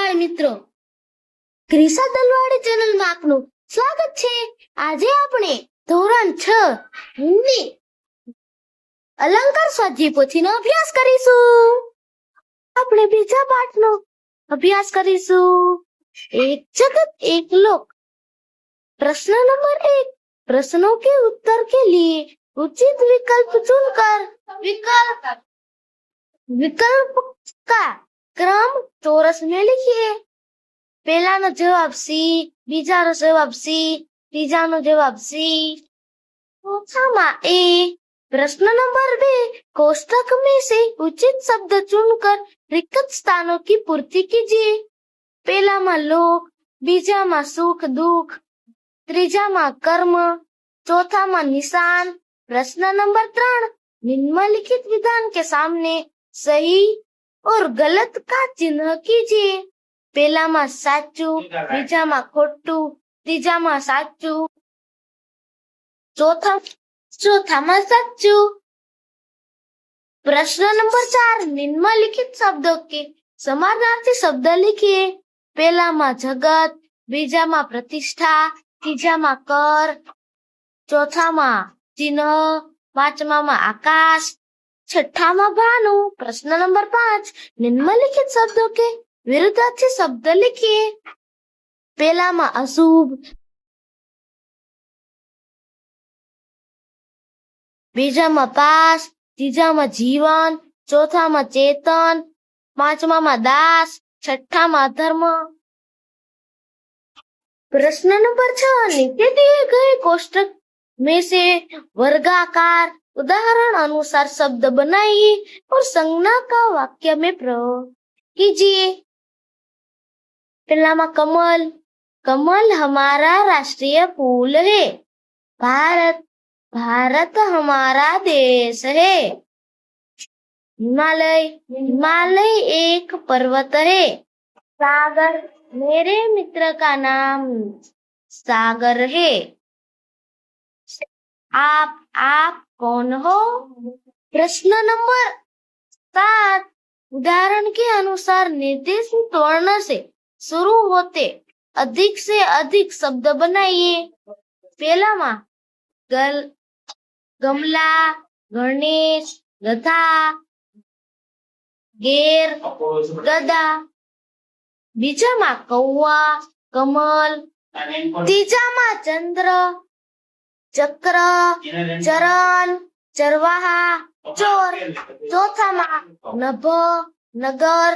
हाय मित्रों, ક્રિસા દલવાડી ચેનલમાં આપનું સ્વાગત છે। આજે આપણે ધોરણ 6 હિન્દી અલંકાર સ્વાધ્યાય પોથીનો અભ્યાસ કરીશું। આપણે બીજા પાઠનો અભ્યાસ કરીશું। एक जगत एक लोक। प्रश्न नंबर 1, प्रश्नों के उत्तर के लिए उचित विकल्प चुनकर विकल्प का क्रम चौरस में लिखिए। पहला नो जवाब सी, बीजा नो जवाब सी, तीजा नो जवाब सी, चौथा में ए। प्रश्न नंबर 2, कोष्टक में से उचित शब्द चुनकर रिक्त स्थानों की पूर्ति कीजिए। पहला में लोक, बीजा में सुख दुख, त्रीजा में कर्म, चौथा में निशान। प्रश्न नंबर 3, निम्नलिखित विधान के सामने सही और गलत का चिन्ह कीजिए। पहला में साचू, बीजा में खोटू, तीजा में साचू, चौथा में साचू। प्रश्न नंबर 4, निम्नलिखित शब्दों के समानार्थी शब्द लिखिए। पहला में जगत, बीजा में प्रतिष्ठा, तीजा में कर, चौथा में चिन्ह, पांचवा में आकाश, छठा में भानु। प्रश्न नंबर 5, निम्नलिखित शब्दों के विरुद्धार्थी शब्द लिखिए। पहला में अशुभ, बीजा में पास, तीजा में जीवन, चौथा में चेतन, पांचवा में दास, छठा में अधर्म। प्रश्न नंबर 6, नीचे दिए गए कोष्टक में से वर्गाकार उदाहरण अनुसार शब्द बनाइए और संज्ञा का वाक्य में प्रयोग कीजिए। पहला में कमल, कमल हमारा राष्ट्रीय फूल है। भारत, भारत हमारा देश है। हिमालय, हिमालय एक पर्वत है। सागर, मेरे मित्र का नाम सागर है। आप कौन हो? प्रश्न नंबर 7, उदाहरण के अनुसार निर्देशित वर्ण से शुरू होते अधिक से अधिक शब्द बनाइए। पहला में गमला, गणेश, गधा, गेर, गदा। बीजा में कौवा, कमल, तीजा में चंद्र, चक्र, चरण, चरवाहा, चोर, चौथा में नभ, नगर,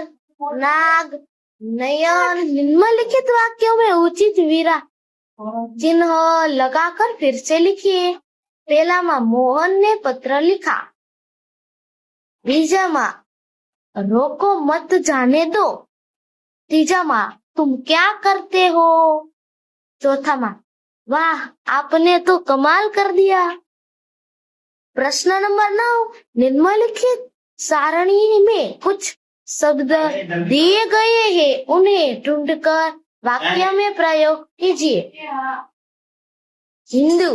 नाग, नयन। निम्नलिखित वाक्यों में उचित विराम चिन्ह लगाकर फिर से लिखिए। पहला में मोहन ने पत्र लिखा, बीजा में रोको मत जाने दो, तीजा में तुम क्या करते हो, चौथा में वाह आपने तो कमाल कर दिया। प्रश्न नंबर 9, निम्नलिखित सारणी में कुछ शब्द दिए गए हैं, उन्हें ढूंढकर वाक्य में प्रयोग कीजिए। हिंदू,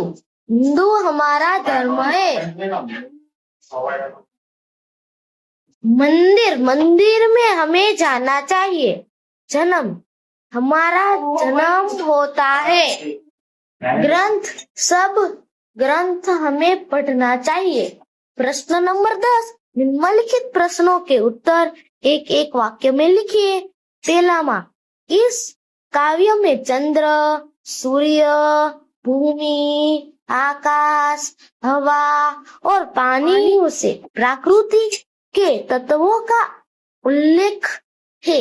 हिंदू हमारा धर्म है। मंदिर, मंदिर में हमें जाना चाहिए। जन्म, हमारा जन्म होता है। ग्रंथ, सब ग्रंथ हमें पढ़ना चाहिए। प्रश्न नंबर 10, निम्नलिखित प्रश्नों के उत्तर एक एक वाक्य में लिखिए। पहला में इस काव्य में चंद्र, सूर्य, भूमि, आकाश, हवा और पानी से प्रकृति के तत्वों का उल्लेख है।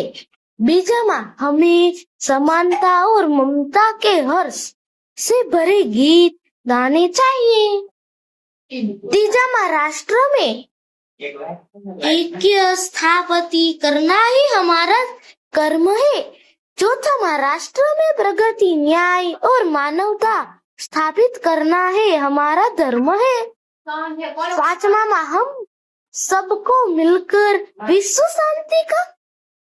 बीजा में हमें समानता और ममता के हर्ष से भरे गीत गाने चाहिए। तीजा में राष्ट्र में ऐक्य स्थापित करना ही हमारा कर्म है। चौथा में राष्ट्र में प्रगति, न्याय और मानवता स्थापित करना है हमारा धर्म है। पांचवा में हम सबको मिलकर विश्व शांति का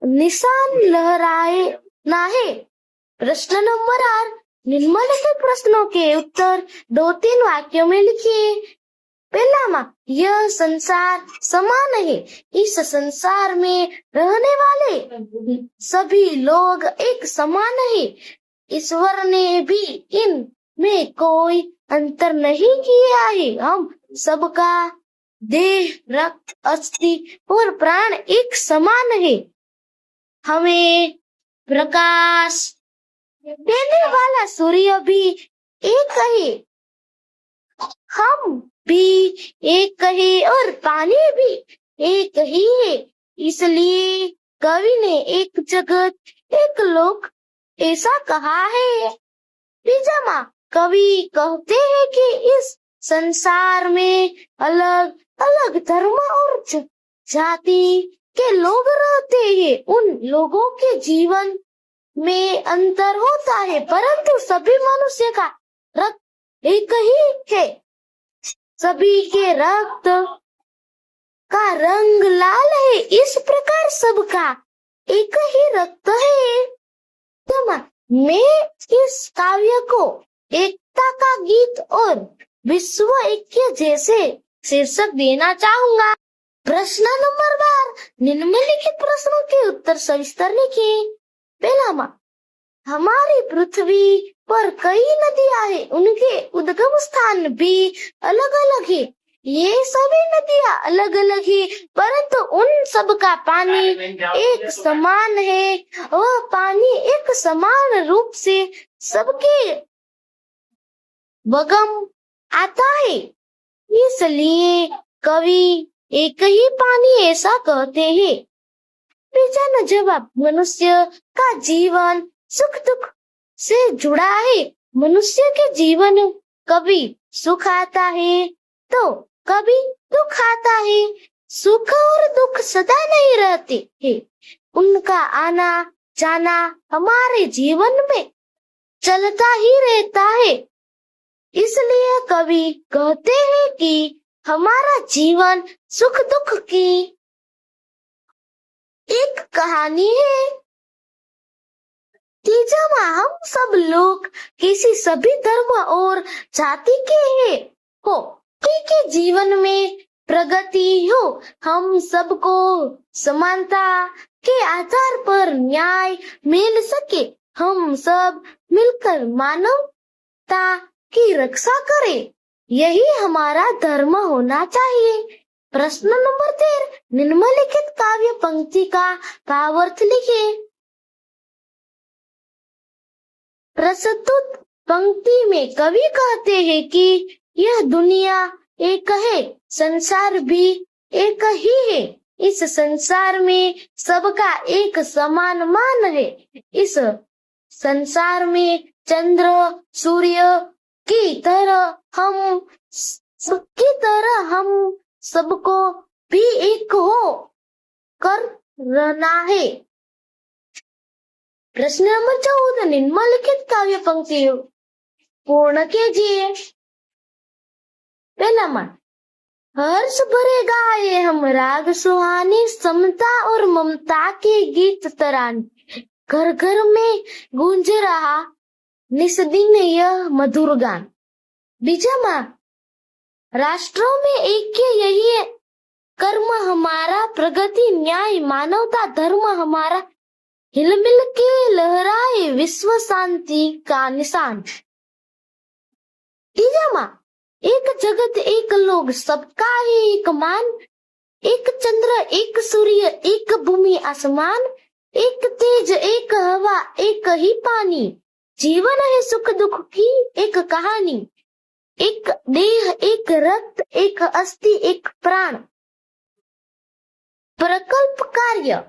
निशान लहराना है। प्रश्न नंबर 8, निम्नलिखित प्रश्नों के उत्तर 2-3 वाक्यों में लिखिए। पहला माँ, यह संसार समान है। इस संसार में रहने वाले सभी लोग एक समान है। ईश्वर ने भी इन में कोई अंतर नहीं किया है। हम सबका देह, रक्त, अस्थि और प्राण एक समान है। हमें प्रकाश देने वाला सूर्य भी एक है। हम भी एक ही और पानी भी एक ही है। इसलिए कवि ने एक जगत एक लोक ऐसा कहा है। बीजामा, कवि कहते हैं कि इस संसार में अलग अलग धर्म और जाति के लोग रहते हैं। उन लोगों के जीवन में अंतर होता है, परंतु सभी मनुष्य का रक्त एक ही है। सभी के रक्त का रंग लाल है। इस प्रकार सबका एक ही रक्त है। तो मैं इस काव्य को एकता का गीत और विश्व ऐक्य जैसे शीर्षक देना चाहूंगा। प्रश्न नंबर 12, निम्नलिखित प्रश्नों के उत्तर सविस्तर लिखिए। पहला माँ, हमारी पृथ्वी पर कई नदियां हैं, उनके उद्गम स्थान भी अलग अलग है। ये सभी नदियां अलग अलग है, परंतु उन सब का पानी एक समान है। वह पानी एक समान रूप से सबके बगम आता है। इसलिए कवि एक ही पानी ऐसा कहते हैं। बेचारा जवाब, मनुष्य का जीवन सुख दुख से जुड़ा है। मनुष्य के जीवन कभी सुख आता है तो कभी दुख आता है। सुख और दुख सदा नहीं रहते हैं, उनका आना जाना हमारे जीवन में चलता ही रहता है। इसलिए कवि कहते हैं कि हमारा जीवन सुख दुख की एक कहानी है। तीजा, हम सब लोग किसी सभी धर्म और जाति के हैं हो के जीवन में प्रगति हो। हम सबको समानता के आधार पर न्याय मिल सके। हम सब मिलकर मानवता की रक्षा करें, यही हमारा धर्म होना चाहिए। प्रश्न नंबर 13, निम्नलिखित काव्य पंक्ति का भावार्थ लिखिए। प्रस्तुत पंक्ति में कवि कहते हैं कि यह दुनिया एक है, संसार भी एक ही है। इस संसार में सबका एक समान मान है। इस संसार में चंद्र सूर्य की तरह हम सबको भी एक हो कर रहना है। प्रश्न नंबर 14, निम्नलिखित काव्य पंक्ति पूर्ण कीजिए। पहला मान, हर्ष भरे गाए हम राग सुहाने, समता और ममता के गीत तराने। घर घर में गूंज रहा निस्दिन यह मधुर गान। बीजा माँ, राष्ट्रों में ऐक्य यही है कर्म हमारा, प्रगति न्याय मानवता धर्म हमारा, हिलमिल के लहराए विश्व शांति का निशान। तीजा माँ, एक जगत एक लोग सबका है एक मान, एक चंद्र एक सूर्य एक भूमि आसमान, एक तेज एक हवा एक ही पानी। जीवन है सुख दुख की एक कहानी, एक देह एक रक्त एक अस्थि एक प्राण। प्रकल्प कार्य,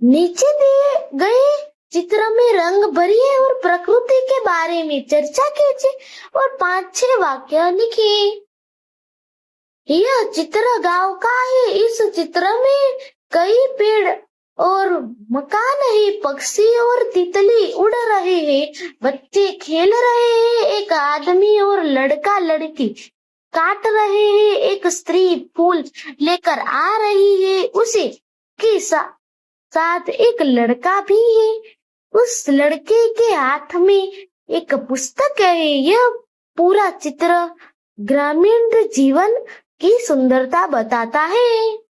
नीचे दिए गए चित्र में रंग भरिए और प्रकृति के बारे में चर्चा कीजिए और 5-6 वाक्य लिखिए। यह चित्र गांव का है। इस चित्र में कई पेड़ और मकान है, पक्षी और तितली उड़ रहे हैं, बच्चे खेल रहे हैं, एक आदमी और लड़का लड़की काट रहे हैं, एक स्त्री फूल लेकर आ रही है, उसी के साथ एक लड़का भी है, उस लड़के के हाथ में एक पुस्तक है। यह पूरा चित्र ग्रामीण जीवन की सुंदरता बताता है।